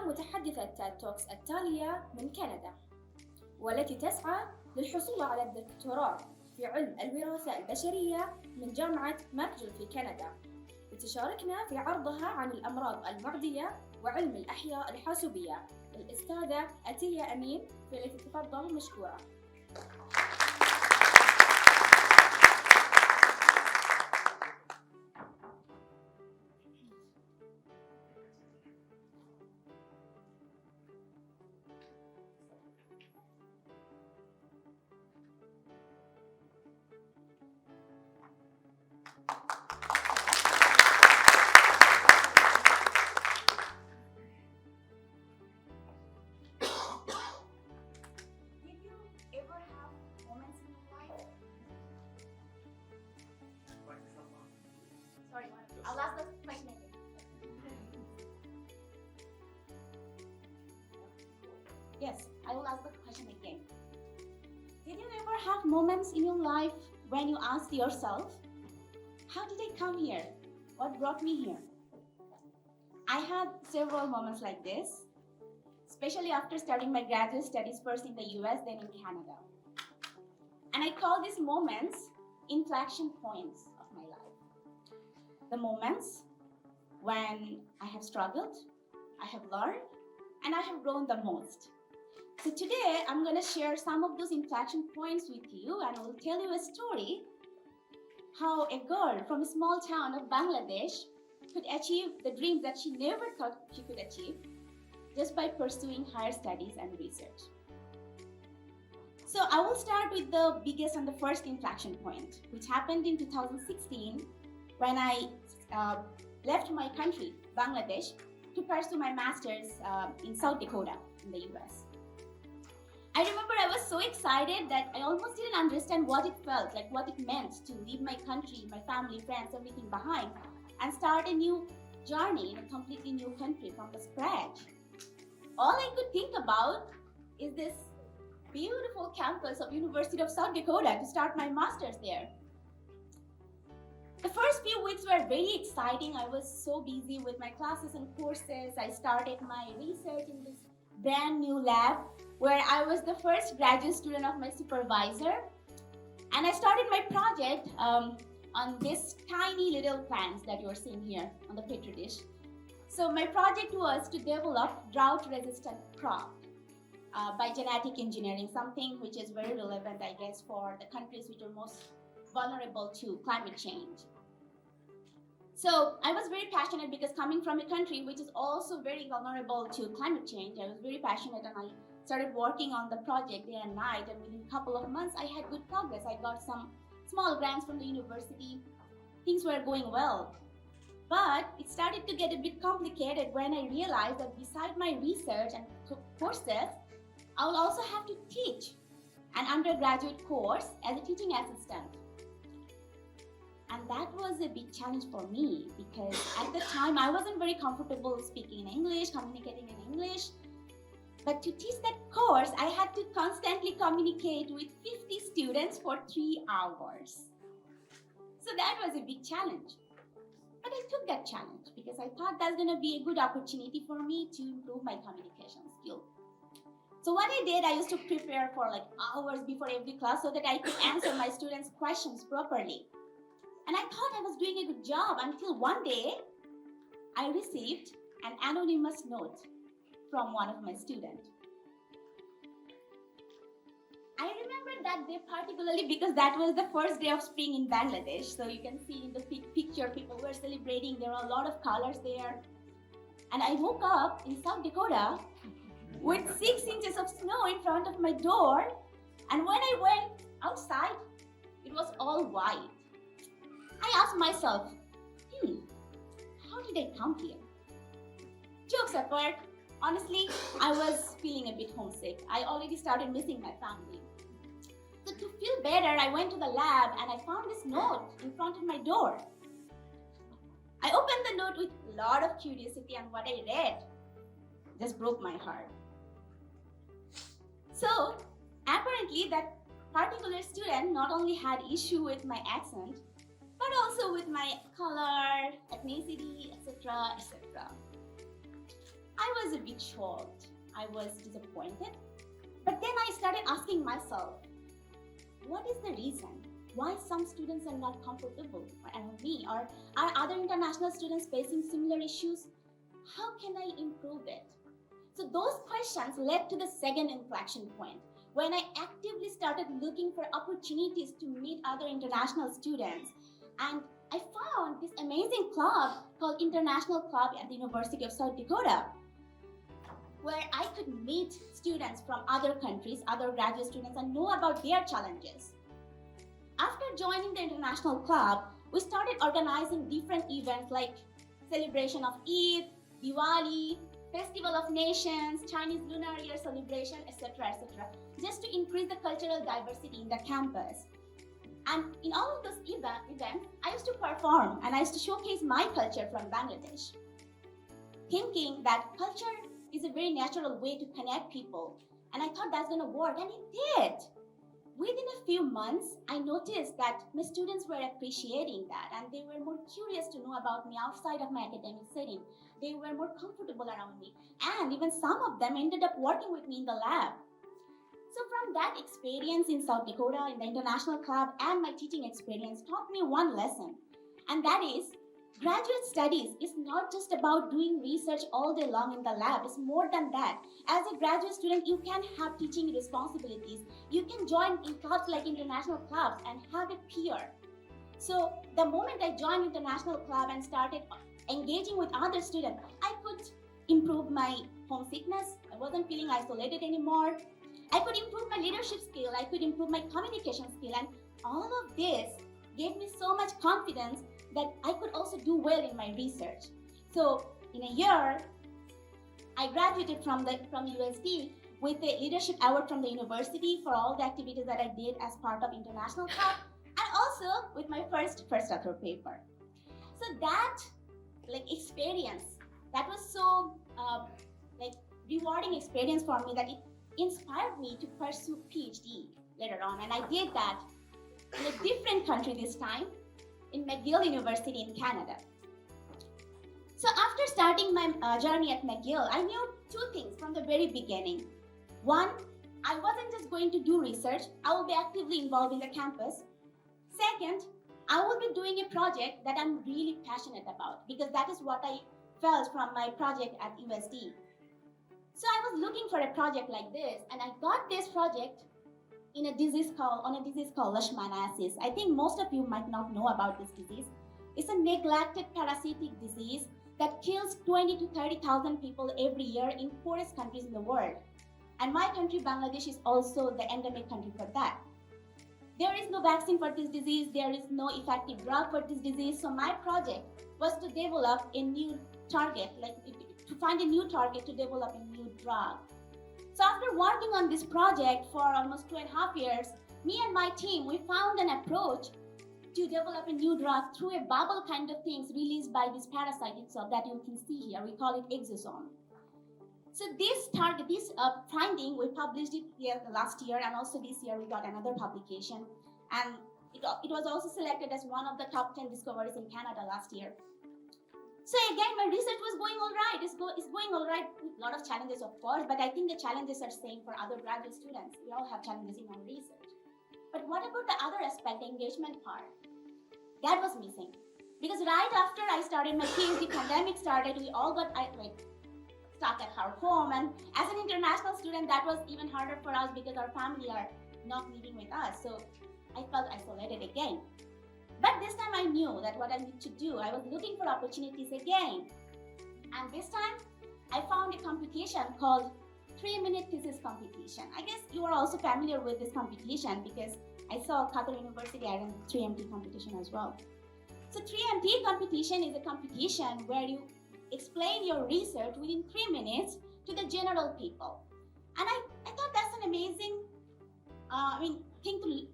أنا متحدثة تاد توكس التالية من كندا، والتي تسعى للحصول على الدكتوراه في علم الوراثة البشرية من جامعة ماكجيل في كندا، وتشاركنا في عرضها عن الأمراض المعدية وعلم الأحياء الحاسوبية الأستاذة أتيا أمين، فلتتفضل مشكورة. I'll ask the question again. Yes, I will ask the question again. Did you ever have moments in your life when you asked yourself, how did I come here? What brought me here? I had several moments like this, especially after starting my graduate studies first in the US, then in Canada. And I call these moments inflection points of my life. The moments when I have struggled, I have learned, and I have grown the most. So today, I'm going to share some of those inflection points with you, and I will tell you a story how a girl from a small town of Bangladesh could achieve the dreams that she never thought she could achieve just by pursuing higher studies and research. So I will start with the biggest and the first inflection point, which happened in 2016 when I left my country, Bangladesh, to pursue my master's in South Dakota in the US. I remember I was so excited that I almost didn't understand what it felt, like what it meant to leave my country, my family, friends, everything behind, and start a new journey in a completely new country from the scratch. All I could think about is this beautiful campus of University of South Dakota to start my master's there. The first few weeks were very exciting. I was so busy with my classes and courses. I started my research in this brand new lab where I was the first graduate student of my supervisor. And I started my project on this tiny little plants that you're seeing here on the petri dish. So my project was to develop drought-resistant crop by genetic engineering, something which is very relevant, I guess, for the countries which are most vulnerable to climate change. So I was very passionate because coming from a country which is also very vulnerable to climate change, I was very passionate and I started working on the project day and night, and within a couple of months I had good progress. I got some small grants from the university. Things were going well. But it started to get a bit complicated when I realized that beside my research and courses, I will also have to teach an undergraduate course as a teaching assistant. And that was a big challenge for me because at the time I wasn't very comfortable speaking in English, communicating in English. But to teach that course, I had to constantly communicate with 50 students for 3 hours. So that was a big challenge. But I took that challenge because I thought that's going to be a good opportunity for me to improve my communication skill. So what I did, I used to prepare for like hours before every class so that I could answer my students' questions properly. And I thought I was doing a good job until one day I received an anonymous note from one of my students. I remember that day particularly because that was the first day of spring in Bangladesh. So you can see in the picture, people were celebrating. There were a lot of colors there. And I woke up in South Dakota with 6 inches of snow in front of my door. And when I went outside, it was all white. I asked myself, how did I come here? Jokes apart, honestly, I was feeling a bit homesick. I already started missing my family. So to feel better, I went to the lab and I found this note in front of my door. I opened the note with a lot of curiosity, and what I read just broke my heart. So apparently that particular student not only had issue with my accent, but also with my color, ethnicity, etc., etc. I was a bit shocked. I was disappointed. But then I started asking myself, what is the reason why some students are not comfortable around me? Or are other international students facing similar issues? How can I improve it? So those questions led to the second inflection point when I actively started looking for opportunities to meet other international students. And I found this amazing club called International Club at the University of South Dakota, where I could meet students from other countries, other graduate students, and know about their challenges. After joining the International Club, we started organizing different events like celebration of Eid, Diwali, Festival of Nations, Chinese Lunar Year celebration, etc., just to increase the cultural diversity in the campus. And in all of those events, I used to perform and I used to showcase my culture from Bangladesh, thinking that culture is a very natural way to connect people. And I thought that's going to work, and it did. Within a few months, I noticed that my students were appreciating that, and they were more curious to know about me outside of my academic setting. They were more comfortable around me, and even some of them ended up working with me in the lab. So from that experience in South Dakota, in the International Club, and my teaching experience taught me one lesson, and that is graduate studies is not just about doing research all day long in the lab. It's more than that. As a graduate student, you can have teaching responsibilities. You can join in clubs like international clubs and have a peer. So the moment I joined international club and started engaging with other students, I could improve my homesickness. I wasn't feeling isolated anymore. I could improve my leadership skill. I could improve my communication skill. And all of this gave me so much confidence that I could also do well in my research. So in a year, I graduated from USD with a leadership award from the university for all the activities that I did as part of International Club, and also with my first author paper. So that experience, that was so rewarding experience for me that it inspired me to pursue PhD later on, and I did that in a different country this time, in McGill University in Canada. So after starting my journey at McGill, I knew two things from the very beginning. One, I wasn't just going to do research, I will be actively involved in the campus. Second, I will be doing a project that I'm really passionate about, because that is what I felt from my project at USD. So I was looking for a project like this, and I got this project on a disease called leishmaniasis. I think most of you might not know about this disease. It's a neglected parasitic disease that kills 20 to 30,000 people every year in poorest countries in the world. And my country, Bangladesh, is also the endemic country for that. There is no vaccine for this disease. There is no effective drug for this disease. So my project was to develop a new target, to find a new target to develop a new drug. So after working on this project for almost 2.5 years, me and my team, we found an approach to develop a new drug through a bubble kind of things released by this parasite itself that you can see here. We call it exosome. So this finding, we published it last year, and also this year we got another publication. And it was also selected as one of the top 10 discoveries in Canada last year. So again, my research was going all right. It's going all right with a lot of challenges, of course, but I think the challenges are same for other graduate students. We all have challenges in our research. But what about the other aspect, the engagement part? That was missing. Because right after I started my PhD, pandemic started, we all got stuck at our home. And as an international student, that was even harder for us because our family are not living with us. So I felt isolated again. But this time I knew that what I need to do, I was looking for opportunities again. And this time I found a competition called 3-minute thesis competition. I guess you are also familiar with this competition because I saw Qatar University ran 3MT competition as well. So 3MT competition is a competition where you explain your research within 3 minutes to the general people. And I thought that's an amazing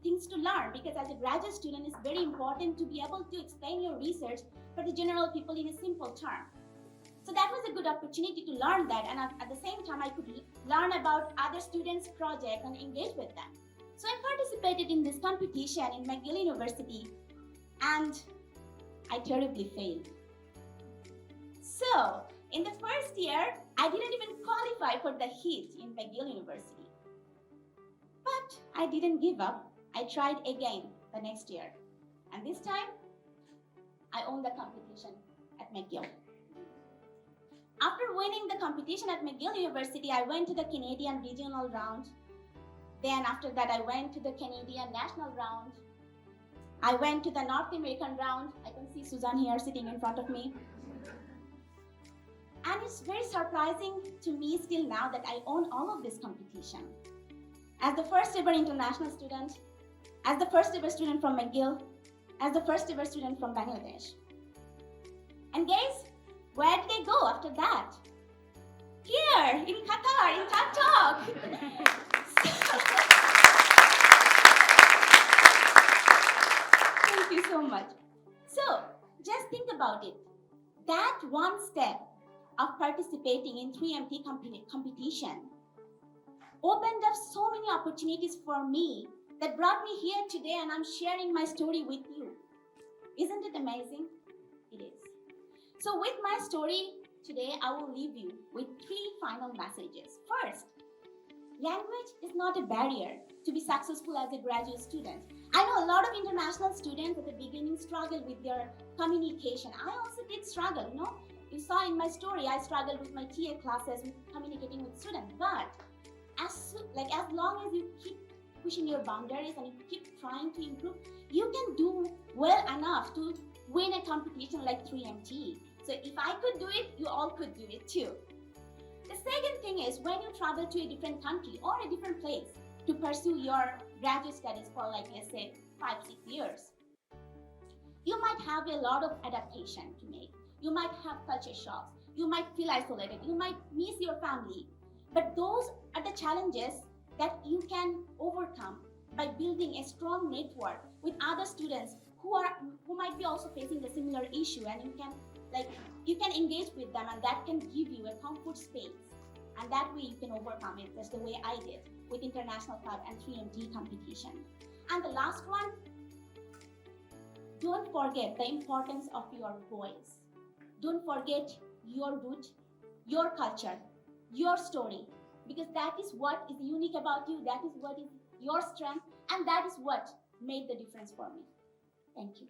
things to learn, because as a graduate student, it's very important to be able to explain your research for the general people in a simple term. So that was a good opportunity to learn that, and at the same time, I could learn about other students' projects and engage with them. So I participated in this competition in McGill University, and I terribly failed. So in the first year, I I didn't even qualify for the heat in McGill University. But I didn't give up. I tried again the next year. And this time, I won the competition at McGill. After winning the competition at McGill University, I went to the Canadian regional round. Then after that, I went to the Canadian national round. I went to the North American round. I can see Suzanne here sitting in front of me. And it's very surprising to me still now that I own all of this competition. As the first ever international student, as the first ever student from McGill, as the first ever student from Bangladesh. And guys, where did I go after that? Here, in Qatar, in Talk. Thank you so much. So, just think about it. That one step of participating in 3MT competition opened up so many opportunities for me that brought me here today, and I'm sharing my story with you. Isn't it amazing? It is. So with my story today, I will leave you with 3 final messages. First, language is not a barrier to be successful as a graduate student. I know a lot of international students at the beginning struggle with their communication. I also did struggle, you know. You saw in my story, I struggled with my TA classes with communicating with students. But as long as you keep pushing your boundaries and you keep trying to improve, you can do well enough to win a competition like 3MT. So if I could do it, you all could do it too. The second thing is, when you travel to a different country or a different place to pursue your graduate studies for, like, let's say 5-6 years, you might have a lot of adaptation to make. You might have culture shocks. You might feel isolated. You might miss your family. But those are the challenges that you can overcome by building a strong network with other students who might be also facing the similar issue, and you can engage with them, and that can give you a comfort space, and that way you can overcome it. That's the way I did with International Club and 3MT competition. And the last one, don't forget the importance of your voice. Don't forget your root, your culture, your story, because that is what is unique about you, that is what is your strength, and that is what made the difference for me. Thank you.